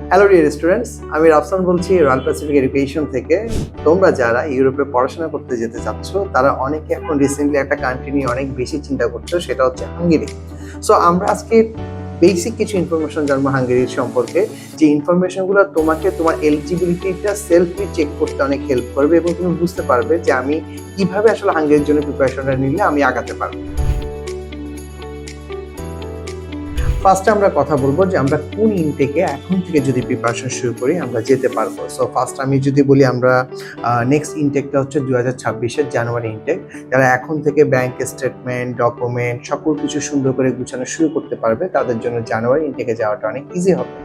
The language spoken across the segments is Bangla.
হ্যালো ডিয়ার স্টুডেন্টস, আমি রাফসান বলছি রয়্যাল প্যাসিফিক এডুকেশন থেকে। তোমরা যারা ইউরোপে পড়াশোনা করতে যেতে চাচ্ছ তারা অনেকে এখন রিসেন্টলি একটা কান্ট্রি নিয়ে অনেক বেশি চিন্তা করছো, সেটা হচ্ছে হাঙ্গেরি। সো আমরা আজকে বেসিক কিছু ইনফরমেশন জানবো হাঙ্গেরির সম্পর্কে, যে ইনফরমেশনগুলো তোমাকে তোমার এলিজিবিলিটিটা সেলফলি চেক করতে অনেক হেল্প করবে এবং তুমি বুঝতে পারবে যে আমি কিভাবে আসলে হাঙ্গেরির জন্য প্রিপারেশনটা নিলে আমি আগাতে পারবো। ফার্স্টে আমরা কথা বলবো যে আমরা কোন ইনটেকে এখন থেকে যদি প্রিপারেশন শুরু করি আমরা যেতে পারবো। সো ফার্স্ট আমি যদি বলি, আমরা নেক্সট ইনটেকটা হচ্ছে 2026-এর জানুয়ারি ইনটেক। যারা এখন থেকে ব্যাংক স্টেটমেন্ট, ডকুমেন্ট সকল কিছু সুন্দর করে গুছানো শুরু করতে পারবে তাদের জন্য জানুয়ারি ইনটেকে যাওয়াটা অনেক ইজি হবে।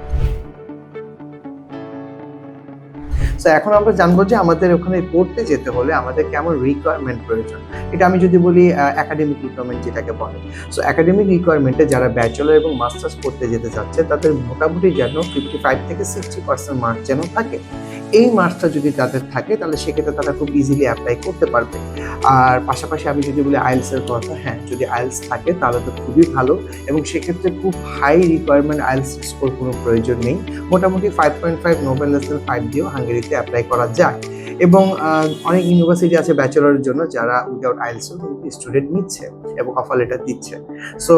সো এখন আমরা জানবো যে আমাদের ওখানে পড়তে যেতে হলে আমাদের কেমন রিকোয়ারমেন্ট প্রয়োজন। এটা আমি যদি বলি একাডেমিক রিকোয়ারমেন্ট যেটাকে বলে। সো একাডেমিক রিকোয়ারমেন্টে যারা ব্যাচেলর এবং মাস্টার্স পড়তে যেতে চাচ্ছে তাদের মোটামুটি যেন 55 থেকে 60% মার্কস যেন থাকে। এই মার্কসটা যদি তাদের থাকে তাহলে সেক্ষেত্রে তারা খুব ইজিলি অ্যাপ্লাই করতে পারবে। আর পাশাপাশি আমি যদি বলি আইএলসের কথা, হ্যাঁ যদি আইএলস থাকে তাহলে তো খুবই ভালো, এবং সেক্ষেত্রে খুব হাই রিকোয়ারমেন্ট আইএলস স্কোর কোনো প্রয়োজন নেই। মোটামুটি 5.5 নোবেল লেসেন 5 দিয়েও হাঙ্গেরিতে অ্যাপ্লাই করা যায়। এবং অনেক ইউনিভার্সিটি আছে ব্যাচেলরের জন্য যারা উইদাউট আইএলসও স্টুডেন্ট নিচ্ছে এবং অফার লেটার দিচ্ছে। সো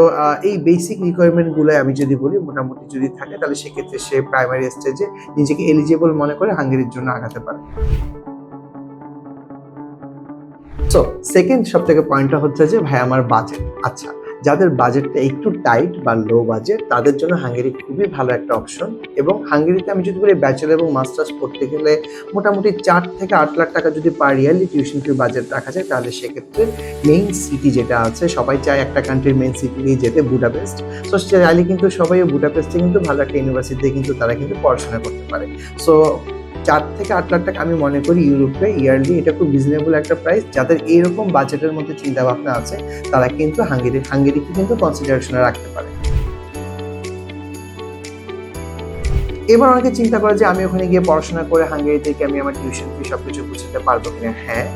এই বেসিক রিকোয়ারমেন্টগুলো আমি যদি বলি মোটামুটি যদি থাকে তাহলে সেক্ষেত্রে সে প্রাইমারি স্টেজে নিজেকে এলিজিবল মনে করে হাঙ্গেরির জন্য আগাতে পারে। সো সেকেন্ড সব থেকে পয়েন্টটা হচ্ছে যে ভাই আমার বাজেট। আচ্ছা, যাদের বাজেটটা একটু টাইট বা লো বাজেট তাদের জন্য হাঙ্গেরি খুবই ভালো একটা অপশন। এবং হাঙ্গেরিতে আমি যদি বলি ব্যাচেলর এবং মাস্টার্স পড়তে গেলে মোটামুটি 4 থেকে 8 লাখ টাকা যদি পার ইয়ারলি টিউশন ফি বাজেট রাখা যায় তাহলে সেক্ষেত্রে মেইন সিটি যেটা আছে, সবাই চায় একটা কান্ট্রির মেইন সিটি নিয়ে যেতে, বুডাপেস্ট। সো চাইলে কিন্তু সবাই বুডাপেস্টে কিন্তু ভালো একটা ইউনিভার্সিটিতে কিন্তু তারা কিন্তু পড়াশোনা করতে পারে। সো 4 থেকে 8 লাখ টাকা আমি মনে করি ইউরোপে ইয়ারলি এটা খুব রিজনেবল একটা প্রাইস। যাদের এইরকম বাজেটের মধ্যে চিন্তা ভাবনা আছে তারা কিন্তু হাঙ্গেরিকে কিন্তু কনসিডারেশনে রাখতে পারে। এবার অনেকে চিন্তা করে যে আমি ওখানে গিয়ে পড়াশোনা করে হাঙ্গেরি থেকে আমি আমার টিউশন ফি সবকিছু বুঝতে পারবো কিনা। হ্যাঁ,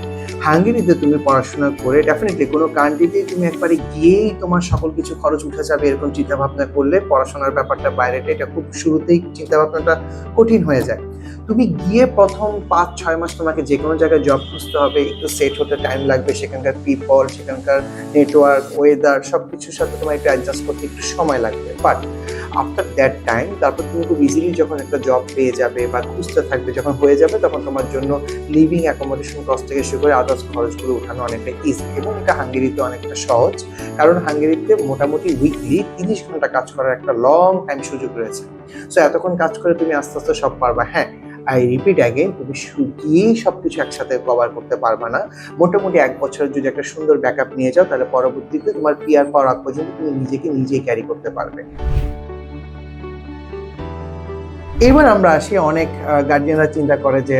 হাঙ্গেরিতে তুমি পড়াশোনা করে ডেফিনেটলি কোনো কান্ট্রিতে তুমি একবারে গিয়েই তোমার সকল কিছু খরচ উঠে যাবে এরকম চিন্তা ভাবনা করলে পড়াশোনার ব্যাপারটা বাইরেটা এটা খুব শুরুতেই চিন্তা ভাবনাটা কঠিন হয়ে যায়। তুমি গিয়ে প্রথম 5-6 মাস তোমাকে যে কোনো জায়গায় জব খুঁজতে হবে, একটু সেট হতে টাইম লাগবে, সেখানকার পিপল, সেখানকার নেটওয়ার্ক, ওয়েদার সবকিছুর সাথে তোমার একটু অ্যাডজাস্ট করতে একটু সময় লাগবে। বাট আফটার দ্যাট টাইম তারপর তুমি খুব ইজিলি যখন একটা জব পেয়ে যাবে বা খুঁজতে থাকবে, যখন হয়ে যাবে তখন তোমার জন্য লিভিং অ্যাকোমোডেশন কস্ট থেকে শুরু করে আদার্স খরচগুলো উঠানো অনেকটা ইজি। এবং এটা হাঙ্গেরিতে অনেকটা সহজ, কারণ হাঙ্গেরিতে মোটামুটি উইকলি 30 ঘন্টা কাজ করার একটা লং টাইম সুযোগ রয়েছে। সো এতক্ষণ কাজ করে তুমি আস্তে আস্তে সব পারবা। হ্যাঁ, আই রিপিট অ্যাগেন, তুমি গিয়েই সবকিছু একসাথে কভার করতে পারবা না। মোটামুটি 1 বছরের যদি একটা সুন্দর ব্যাকআপ নিয়ে যাও তাহলে পরবর্তীতে তোমার পিআর পাওয়ার আগ পর্যন্ত তুমি নিজেকে নিজেই ক্যারি করতে পারবে। এবার আমরা আসি, অনেক গার্জিয়ানরা চিন্তা করে যে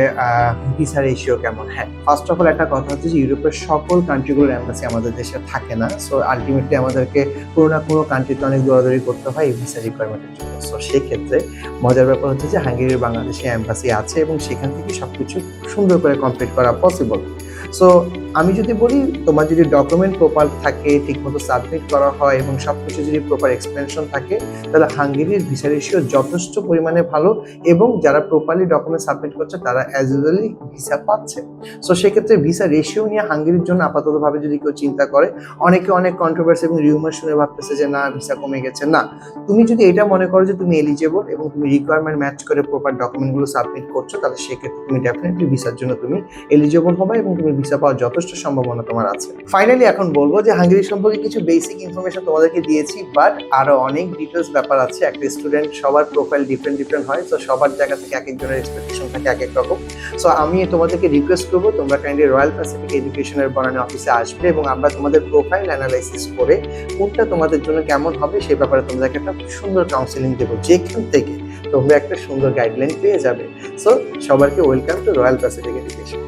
ভিসা রেশিও কেমন। হ্যাঁ, ফার্স্ট অফ অল একটা কথা হচ্ছে যে ইউরোপের সকল কান্ট্রিগুলোর এম্বাসি আমাদের দেশে থাকে না। সো আলটিমেটলি আমাদেরকে কোনো না কোনো কান্ট্রিতে অনেক দৌড়াদৌড়ি করতে হয় এই ভিসা রিকোয়ারমেন্টের জন্য। সো সেক্ষেত্রে মজার ব্যাপার হচ্ছে যে হাঙ্গেরির বাংলাদেশে এম্বাসি আছে এবং সেখান থেকে সবকিছু সুন্দর করে কমপ্লিট করা পসিবল। সো আমি যদি বলি, তোমার যদি ডকুমেন্ট প্রপার থাকে, ঠিকমতো সাবমিট করা হয় এবং সবকিছু যদি প্রপার এক্সপ্লেনেশন থাকে তাহলে হাঙ্গেরির ভিসা রেশিও যথেষ্ট পরিমাণে ভালো, এবং যারা প্রপারলি ডকুমেন্ট সাবমিট করছে তারা অ্যাজ ইউজুয়ালি ভিসা পাচ্ছে। সো সেক্ষেত্রে ভিসা রেশিও নিয়ে হাঙ্গেরির জন্য আপাততভাবে যদি কেউ চিন্তা করে, অনেকে অনেক কন্ট্রোভার্সি এবং রিউমার শুনে ভাবতেছে যে না ভিসা কমে গেছে। না, তুমি যদি এটা মনে করো যে তুমি এলিজেবল এবং তুমি রিকোয়ারমেন্ট ম্যাচ করে প্রপার ডকুমেন্টগুলো সাবমিট করছো তাহলে সেক্ষেত্রে তুমি ডেফিনেটলি ভিসার জন্য তুমি এলিজেবল হবে এবং তুমি ভিসা পাওয়ার যথেষ্ট সম্ভাবনা তোমার আছে। ফাইনালি এখন বলবো যে হাঙ্গেরি সম্পর্কে কিছু বেসিক ইনফরমেশন তোমাদেরকে দিয়েছি, বাট আরো অনেক ডিটেলস ব্যাপার আছে। একটা স্টুডেন্ট সবার প্রোফাইল ডিফারেন্ট হয়, তো সবার জায়গা থেকে এক একজনের এক্সপেকটেশন থাকে এক এক রকম। সো আমি তোমাদেরকে রিকোয়েস্ট করবো তোমরা কাইন্ডলি রয়্যাল প্যাসিফিক এডুকেশনের বনানী অফিসে আসবে এবং আমরা তোমাদের প্রোফাইল অ্যানালাইসিস করে কোনটা তোমাদের জন্য কেমন হবে সে ব্যাপারে তোমাদেরকে একটা সুন্দর কাউন্সিলিং দেবো, যেখান থেকে তোমরা একটা সুন্দর গাইডলাইন পেয়ে যাবে। সো সবাইকে welcome to royal Pacific education.